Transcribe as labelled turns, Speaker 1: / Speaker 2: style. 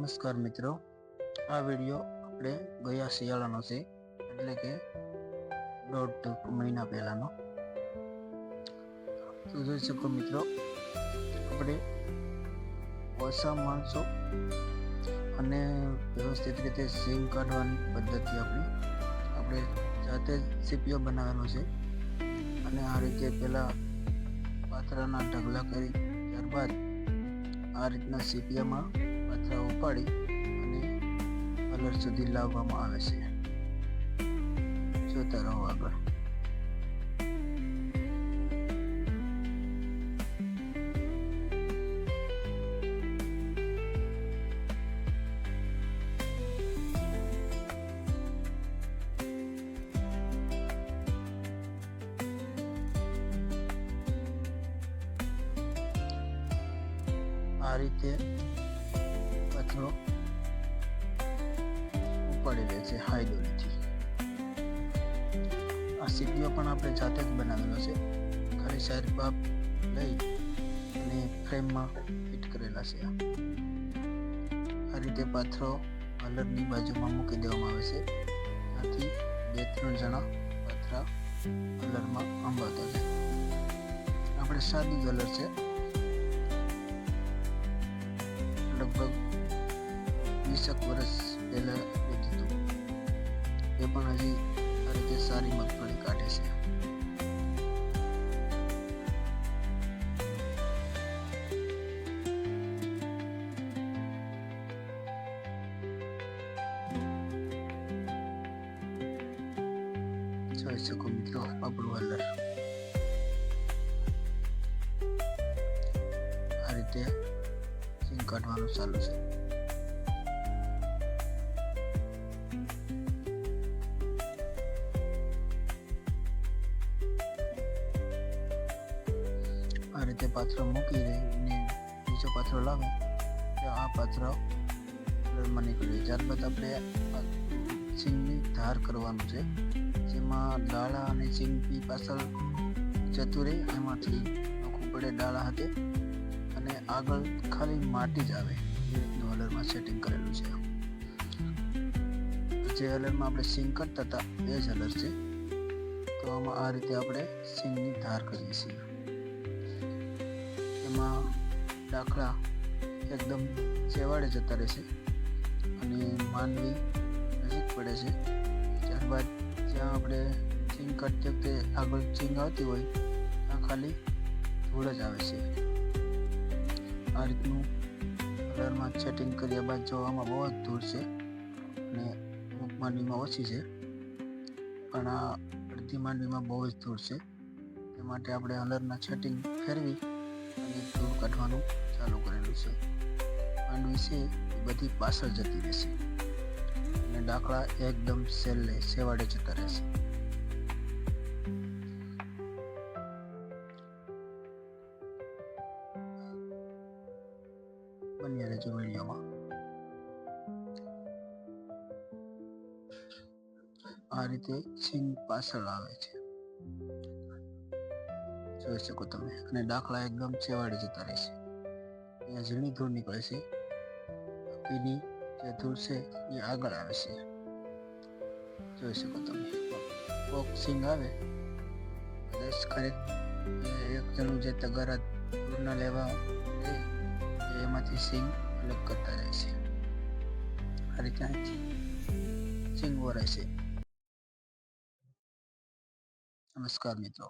Speaker 1: નમસ્કાર મિત્રો, આ વિડીયો આપણે ગયા શિયાળાનો છે, એટલે કે 1.5 મહિના પહેલાનો. તો જોઈ શકો મિત્રો, આપણે ઓછા માણસો અને વ્યવસ્થિત રીતે સિંગ કાઢવાની પદ્ધતિ આપણે જાતે જ સીપીઓ બનાવેલો છે. અને આ રીતે પહેલા પાથરાના ઢગલા કરી ત્યારબાદ આ રીતના સીપિયામાં પાથરા ઉપાડી અને કલર સુધી લાવવામાં આવે છે. જોતા રહો આગળ. આ રીતે પાથરો ઉપાડી લે છે હાઈ દોરીથી. આ સીપીઓ પણ આપણે જાતે જ બનાવેલો છે, ખાલી સાઈડ બાપ લઈ અને ફ્રેમમાં ફિટ કરેલા છે. આ રીતે પાથરો કલરની બાજુમાં મૂકી દેવામાં આવે છે, ત્યાંથી 2-3 જણા પાથરા કલરમાં અંબાતા છે. આપણે સાદી કલર છે, લગભગ 20 વર્ષ પહેલા લીધું. એ પણ હજી આ રીતે સારી મગફળી કાઢે છે. જોઈ શકો મિત્રો, આપણું હલર આ રીતે સિંગ કાઢવાનું ચાલુ છે. આ રીતે પાથરો મૂકી દે અને બીજો પાથરો લાવે તો આ પાથરો કલરમાં નીકળી. ત્યારબાદ આપણે સિંગની ધાર કરવાનું છે, જેમાં ડાળા અને સિંગ બી પાછળ જતું રહે, એમાંથી નાખવું પડે ડાળા હાથે, અને આગળ ખાલી માટી જ આવે એ રીતનું હલરમાં સેટિંગ કરેલું છે. જે હલરમાં આપણે સિંગ કરતા હતા એ જ હલર છે. તો આમાં આ રીતે આપણે સિંગની ધાર કરીએ છીએ. એમાં દાખલા એકદમ છેવાડે જતા રહેશે અને માંડવી નજીક પડે છે. ત્યારબાદ જ્યાં આપણે સિંગ કાઢતી વખતે આગળ સિંગ આવતી હોય ત્યાં ખાલી ધૂળ જ આવે છે. આ રીતનું કલરમાં સેટિંગ કર્યા બાદ જોવામાં બહુ જ ધૂળ છે અને અમુક માંડવીમાં ઓછી છે, પણ આ અડધી માંડવીમાં બહુ જ ધૂળ છે. તે માટે આપણે હલરના સેટિંગ ફેરવી અને ધૂળ કાઢવાનું ચાલુ કરેલું છે. માંડવી છે એ બધી પાછળ જતી રહેશે અને ડાકડા એકદમ છેવાડે જતા રહેશે. બન્યા રહેજો વિડીયોમાં. આ રીતે સિંગ પાછળ આવે છે, જોઈ શકો તમે, અને દાખલા એકદમ છેવાડે જતા રહેશે. અહીંયા ઝીણી ધૂળ નીકળે છે, બાકીની જે ધૂળ છે એ આગળ આવે છે. જોઈ શકો તમે, કોક સિંગ આવે 10 ખરે એક જણું જે તગારા ધૂળના લેવા એમાંથી સિંગ અલગ કરતા જાય છે. આ રીતે સિંગ વરાય છે. નમસ્કાર મિત્રો.